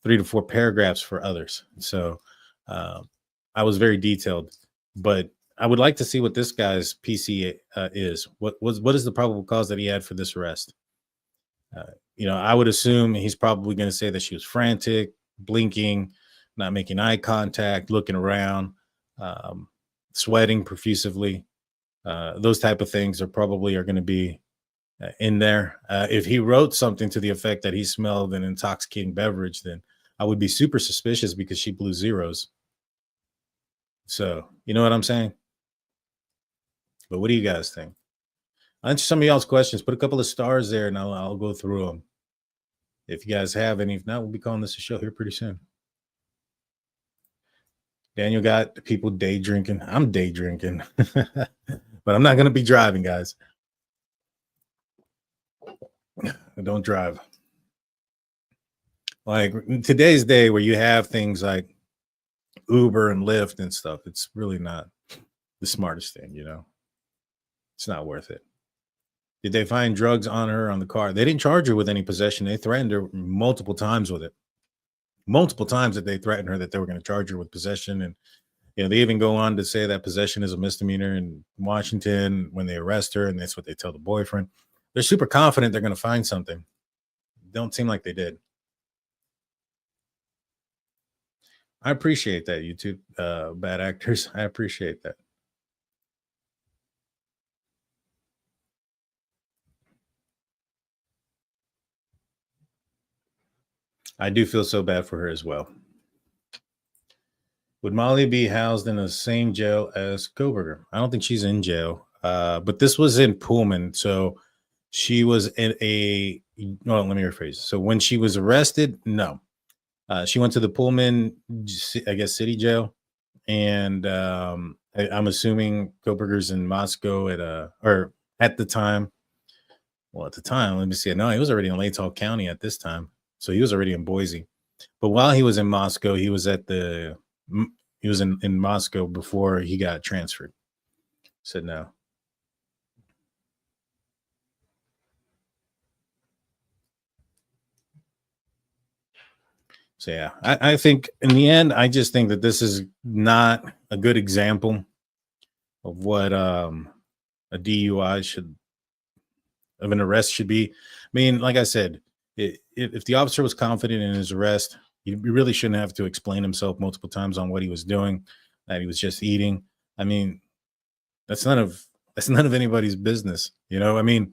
3 to 4 paragraphs for others. So I was very detailed, but I would like to see what this guy's PC is. What is the probable cause that he had for this arrest? I would assume he's probably going to say that she was frantic, blinking, not making eye contact, looking around, sweating profusely. Those type of things are going to be in there. If he wrote something to the effect that he smelled an intoxicating beverage, then I would be super suspicious because she blew zeros. So, you know what I'm saying? But what do you guys think? I'll answer some of y'all's questions. Put a couple of stars there and I'll go through them. If you guys have any. If not, we'll be calling this a show here pretty soon. Daniel got people day drinking. I'm day drinking. But I'm not going to be driving, guys. Don't drive. Like today's day where you have things like Uber and Lyft and stuff, it's really not the smartest thing, It's not worth it. Did they find drugs on her on the car? They didn't charge her with any possession. They threatened her multiple times with it. Multiple times that they threatened her that they were going to charge her with possession. And, they even go on to say that possession is a misdemeanor in Washington when they arrest her. And that's what they tell the boyfriend. They're super confident they're going to find something. Don't seem like they did. I appreciate that, YouTube bad actors. I appreciate that. I do feel so bad for her as well. Would Molly be housed in the same jail as Kohberger? I don't think she's in jail, but this was in Pullman. So she was in let me rephrase. So when she was arrested, no. She went to the Pullman, I guess, city jail. And I'm assuming Kohberger's in Moscow at the time. Well, at the time, let me see. No, he was already in Latah County at this time. So he was already in Boise. But while he was in Moscow, he was in Moscow before he got transferred. Said no. So yeah, I think in the end, I just think that this is not a good example of what a DUI of an arrest should be. I mean, like I said, if the officer was confident in his arrest, he really shouldn't have to explain himself multiple times on what he was doing, that he was just eating. I mean, that's none of anybody's business. I mean,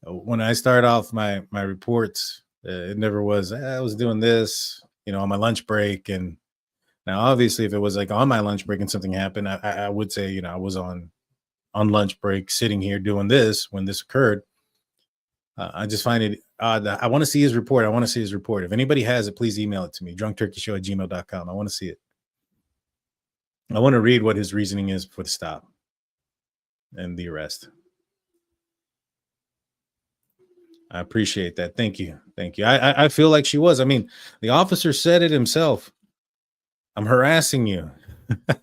when I start off my reports, it never was, I was doing this, on my lunch break. And now, obviously, if it was like on my lunch break and something happened, I would say, I was on lunch break sitting here doing this when this occurred. I just find it odd. I want to see his report. If anybody has it, please email it to me, drunkturkeyshow@gmail.com. I want to see it. I want to read what his reasoning is for the stop and the arrest. I appreciate that. Thank you. I feel like she was. I mean, the officer said it himself. I'm harassing you.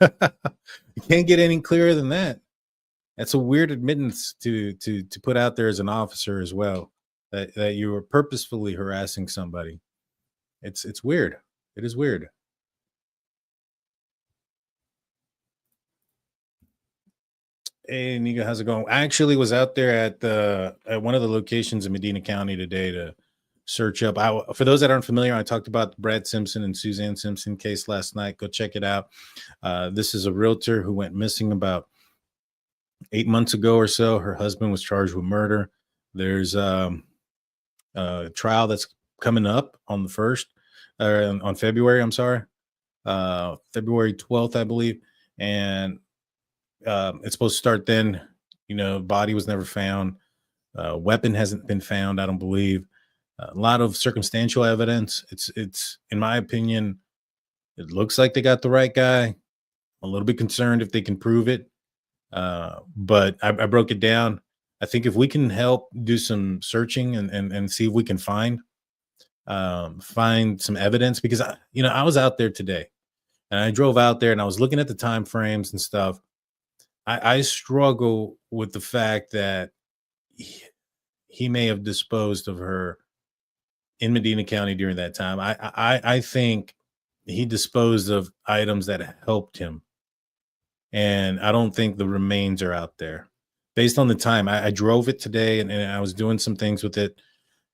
You can't get any clearer than that. That's a weird admittance to put out there as an officer as well, that you were purposefully harassing somebody. It's weird. It is weird. Hey, Nika, how's it going? I actually was out there at one of the locations in Medina County today to search up. For those that aren't familiar, I talked about the Brad Simpson and Suzanne Simpson case last night. Go check it out. This is a realtor who went missing about 8 months ago or so. Her husband was charged with murder. There's a trial that's coming up on the 1st, on February, I'm sorry, February 12th, I believe. And it's supposed to start then. Body was never found. Weapon hasn't been found, I don't believe. A lot of circumstantial evidence. It's in my opinion, it looks like they got the right guy. I'm a little bit concerned if they can prove it. But I broke it down. I think if we can help do some searching and see if we can find some evidence, because I was out there today and I drove out there and I was looking at the time frames and stuff. I struggle with the fact that he may have disposed of her in Medina County during that time. I think he disposed of items that helped him. And I don't think the remains are out there. Based on the time, I drove it today and I was doing some things with it.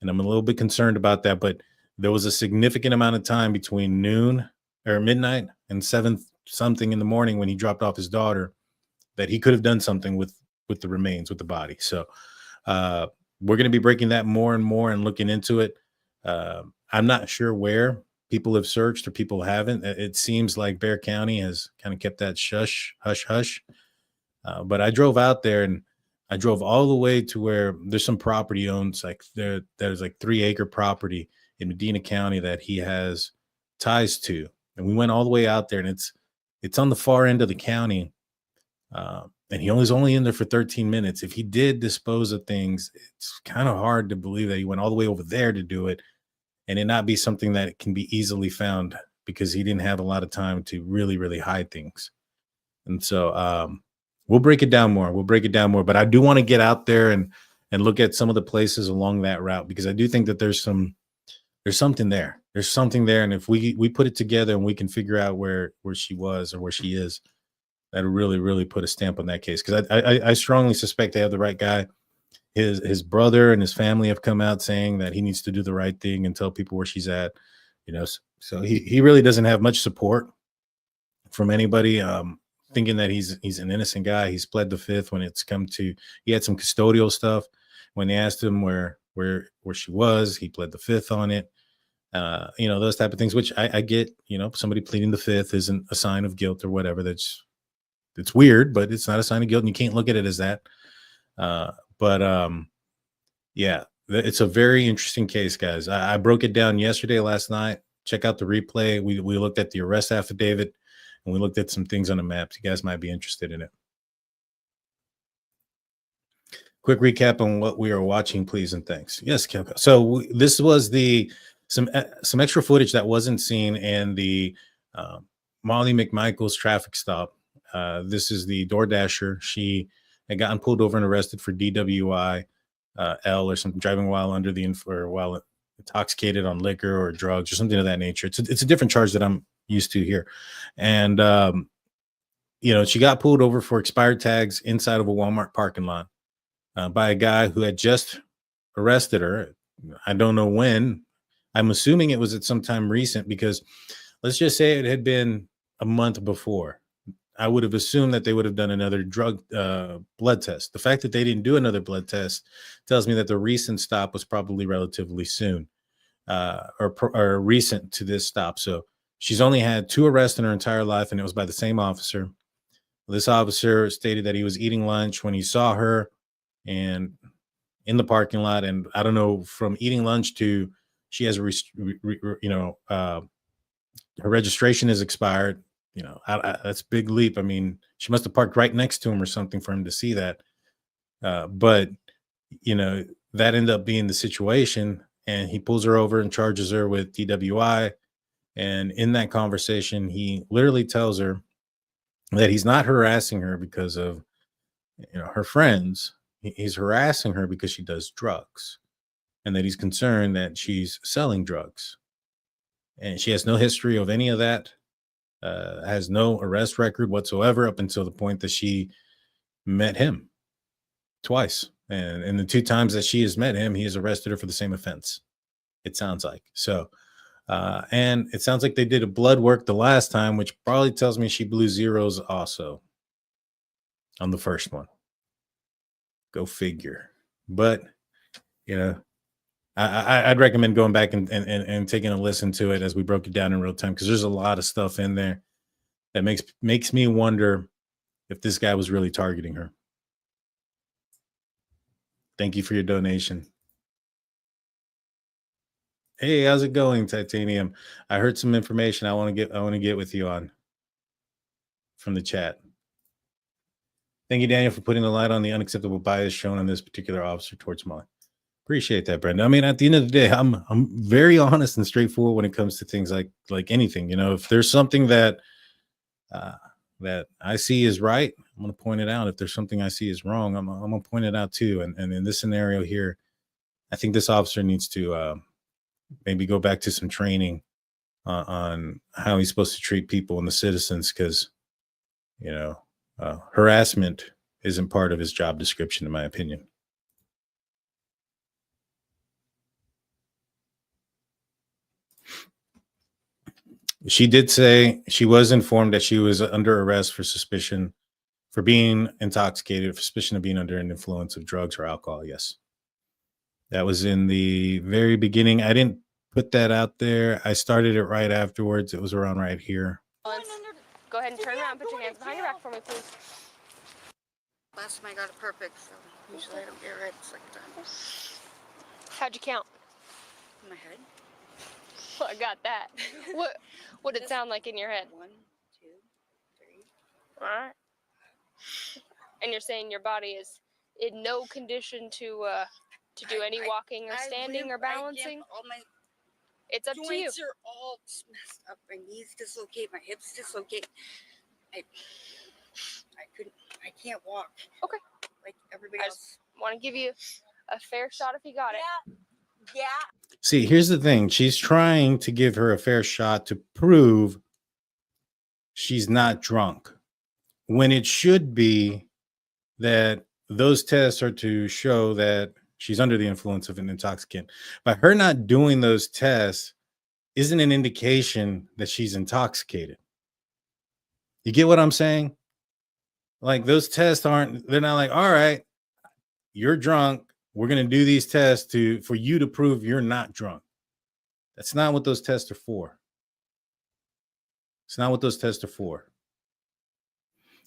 And I'm a little bit concerned about that. But there was a significant amount of time between noon or midnight and 7-something in the morning when he dropped off his daughter that he could have done something with the remains, with the body. So we're going to be breaking that more and more and looking into it. I'm not sure where people have searched or people haven't. It seems like Bexar County has kind of kept that hush hush. But I drove out there and I drove all the way to where there's some property owns, like there's like 3-acre property in Medina County that he has ties to. And we went all the way out there, and it's on the far end of the county. And he was only in there for 13 minutes. If he did dispose of things, it's kind of hard to believe that he went all the way over there to do it and it not be something that can be easily found, because he didn't have a lot of time to really, really hide things. And so we'll break it down more. But I do want to get out there and look at some of the places along that route, because I do think that there's something there. There's something there. And if we put it together and we can figure out where she was or where she is, that'll really, really put a stamp on that case. Because I strongly suspect they have the right guy. His brother and his family have come out saying that he needs to do the right thing and tell people where she's at. So he really doesn't have much support from anybody. Thinking that he's an innocent guy. He's pled the fifth when it's come to, he had some custodial stuff. When they asked him where she was, he pled the fifth on it. Those type of things, which I get. Somebody pleading the fifth isn't a sign of guilt or whatever. It's weird, but it's not a sign of guilt, and you can't look at it as that. Yeah, it's a very interesting case, guys. I broke it down last night. Check out the replay. We looked at the arrest affidavit, and we looked at some things on the maps. You guys might be interested in it. Quick recap on what we are watching, please, and thanks. Yes, Kilko. So this was some extra footage that wasn't seen in the Molly McMichael's traffic stop. This is the Doordasher. She had gotten pulled over and arrested for DWI, L or something, driving while under the while intoxicated on liquor or drugs or something of that nature. It's a different charge that I'm used to here. And she got pulled over for expired tags inside of a Walmart parking lot by a guy who had just arrested her. I don't know when. I'm assuming it was at some time recent, because let's just say it had been a month before. I would have assumed that they would have done another drug blood test. The fact that they didn't do another blood test tells me that the recent stop was probably relatively soon or recent to this stop. So she's only had 2 arrests in her entire life, and it was by the same officer. This officer stated that he was eating lunch when he saw her and in the parking lot. And I don't know, from eating lunch to she has her registration is expired. That's a big leap. I mean, she must have parked right next to him or something for him to see that. But that ended up being the situation, and he pulls her over and charges her with DWI. And in that conversation, he literally tells her that he's not harassing her because of her friends. He's harassing her because she does drugs, and that he's concerned that she's selling drugs. And she has no history of any of that. Has no arrest record whatsoever up until the point that she met him twice. And the 2 times that she has met him, he has arrested her for the same offense. It sounds like so. And it sounds like they did a blood work the last time, which probably tells me she blew zeros also on the first one. Go figure. But, you know, I'd recommend going back and taking a listen to it as we broke it down in real time, because there's a lot of stuff in there that makes me wonder if this guy was really targeting her. Thank you for your donation. Hey, how's it going, Titanium? I heard some information I want to get with you on from the chat. Thank you, Daniel, for putting the light on the unacceptable bias shown on this particular officer towards Molly. Appreciate that, Brenda. I mean, at the end of the day, I'm very honest and straightforward when it comes to things like anything. You know, if there's something that I see is right, I'm going to point it out. If there's something I see is wrong, I'm going to point it out too. And in this scenario here, I think this officer needs to maybe go back to some training on how he's supposed to treat people and the citizens, because, you know, harassment isn't part of his job description, in my opinion. She did say she was informed that she was under arrest for suspicion for being intoxicated, for suspicion of being under an influence of drugs or alcohol. Yes. That was in the very beginning. I didn't put that out there. I started it right afterwards. It was around right here.
Go ahead and turn around. Put your hands behind your back for me, please.
Last time I got it perfect, so usually I don't get it right the second time.
How'd you count?
In my head.
Well, I got that. What did it sound like in your head?
1, 2, 3.
All right. And you're saying your body is in no condition to do any walking or standing or balancing?
All my
it's up to you.
joints are all messed up. My knees dislocate, my hips dislocate. I can't walk.
Okay.
Like everybody else.
Want to give you a fair shot if you got it.
Yeah.
See, here's the thing. She's trying to give her a fair shot to prove she's not drunk, when it should be that those tests are to show that she's under the influence of an intoxicant. But her not doing those tests isn't an indication that she's intoxicated. You get what I'm saying? Like, those tests they're not like, all right, you're drunk. We're going to do these tests for you to prove you're not drunk. That's not what those tests are for. It's not what those tests are for.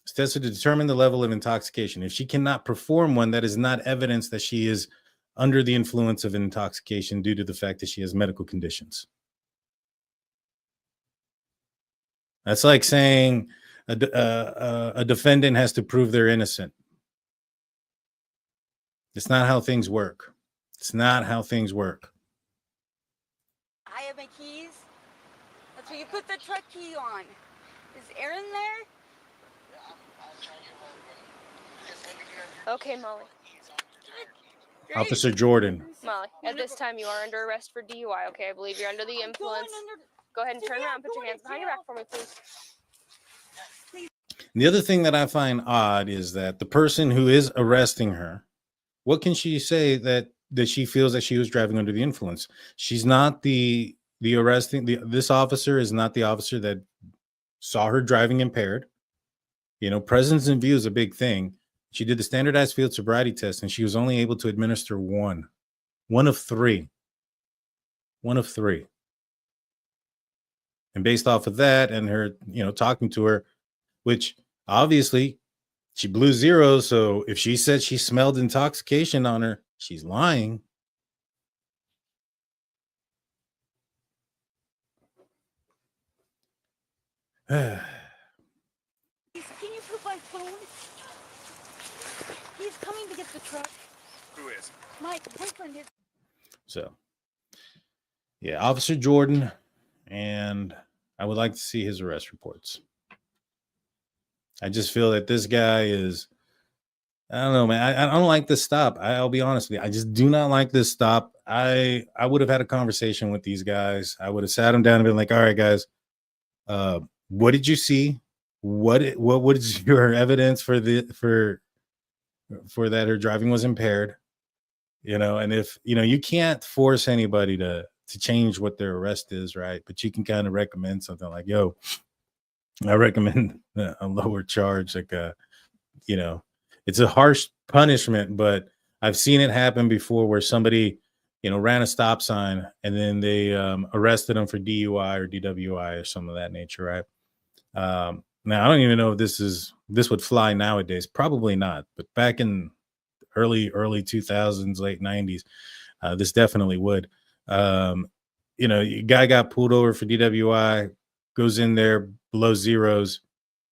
Those tests are to determine the level of intoxication. If she cannot perform one, that is not evidence that she is under the influence of intoxication due to the fact that she has medical conditions. That's like saying a defendant has to prove they're innocent. It's not how things work. It's not how things work.
I have my keys. That's where you put the truck key on. Is Aaron there?
Okay, Molly.
Great.
Officer Jordan.
Molly, at this time you are under arrest for DUI. Okay, I believe you're under the influence. Go ahead and turn around. Put your hands behind your back for me, please.
The other thing that I find odd is that the person who is arresting her, what can she say that she feels that she was driving under the influence? She's not the arresting. This officer is not the officer that saw her driving impaired. You know, presence in view is a big thing. She did the standardized field sobriety test, and she was only able to administer one of three. And based off of that and her, talking to her, which obviously she blew zeros. So if she said she smelled intoxication on her, she's lying.
Can you put my phone? He's coming to get the truck.
Who is?
My boyfriend is.
So, yeah, Officer Jordan, and I would like to see his arrest reports. I just feel that this guy is, I don't know, man. I don't like this stop. I'll be honest with you. I just do not like this stop. I would have had a conversation with these guys. I would have sat them down and been like, all right, guys, what did you see? What is your evidence for that her driving was impaired? And if, you can't force anybody to to change what their arrest is, right? But you can kind of recommend something like, yo, I recommend a lower charge, like you know, it's a harsh punishment, but I've seen it happen before where somebody, you know, ran a stop sign and then they arrested them for DUI or DWI or some of that nature, right? Now I don't even know if this would fly nowadays. Probably not, but back in early 2000s, late 90s, this definitely would. You know, guy got pulled over for DWI, goes in there below zeros.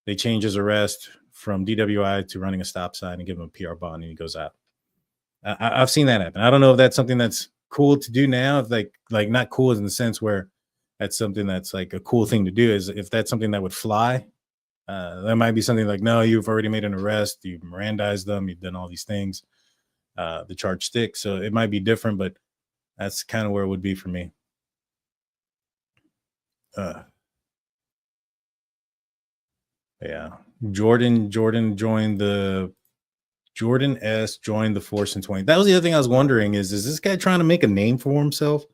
They change his arrest from DWI to running a stop sign and give him a PR bond, and he goes out. I've seen that happen. I don't know if that's something that's cool to do now. If like not cool in the sense where that's something that's like a cool thing to do. Is if that's something that would fly, that might be something like, no, you've already made an arrest, you've Mirandized them, you've done all these things. The charge sticks, so it might be different, but that's kind of where it would be for me. Yeah, Jordan S joined the force in 20. That was the other thing I was wondering is this guy trying to make a name for himself?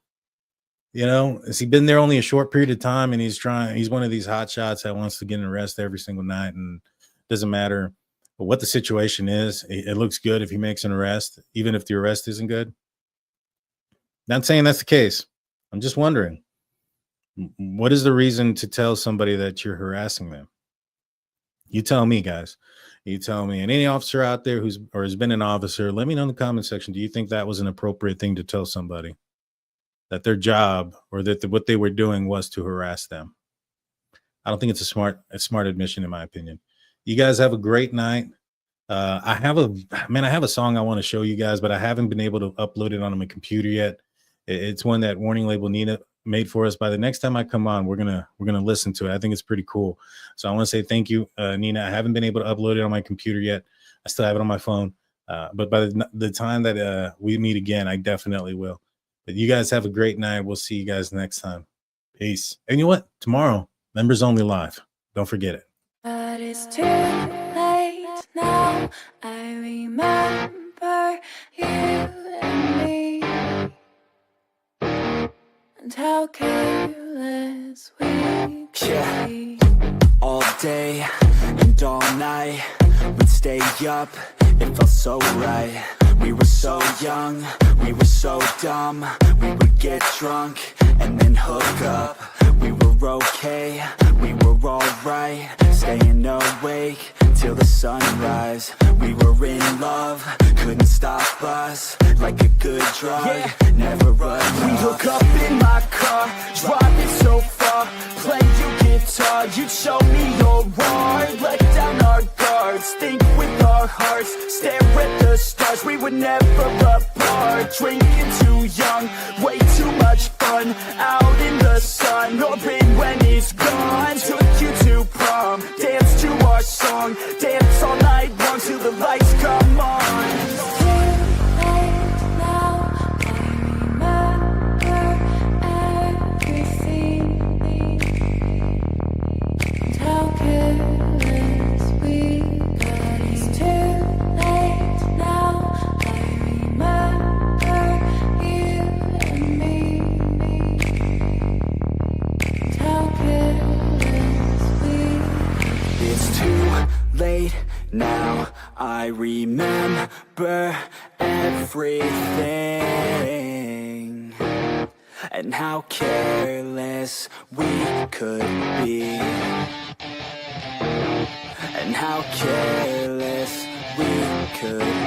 You know, has he been there only a short period of time and he's one of these hot shots that wants to get an arrest every single night, and doesn't matter what the situation is. It looks good if he makes an arrest, even if the arrest isn't good. Not saying that's the case. I'm just wondering, what is the reason to tell somebody that you're harassing them? You tell me, guys. You tell me. And any officer out there has been an officer, let me know in the comment section. Do you think that was an appropriate thing to tell somebody, that their job or that what they were doing was to harass them? I don't think it's a smart admission, in my opinion. You guys have a great night. I have a song I want to show you guys, but I haven't been able to upload it on my computer yet. It's one that Warning Label Nina made for us. By the next time I come on, we're gonna listen to it. I think it's pretty cool. So I want to say thank you, Nina. I haven't been able to upload it on my computer yet. I still have it on my phone. But by the time that we meet again, I definitely will. But you guys have a great night. We'll see you guys next time. Peace. And you know what? Tomorrow, Members Only Live. Don't forget it.
But it's too late now. I remember you and me, and how careless we could be.
All day and all night, we'd stay up, it felt so right. We were so young, we were so dumb. We would get drunk and then hook up. We were okay, we were alright, staying awake till the sunrise. We were in love, couldn't stop us, like a good drug, never enough.
We hook up in my car, driving so far, play your guitar, you'd show me your art, let down our guards, think with our hearts, stare at the stars, we were never apart, drinking too young, way too much fun, out in the sun, orbit when it's gone, took you to prom, dance to our song, dance all night long till the lights come on.
How careless we got. It's too late now. I remember you and me. How careless we got.
It's too late now. I remember everything, and how careless we could be, and how careless we could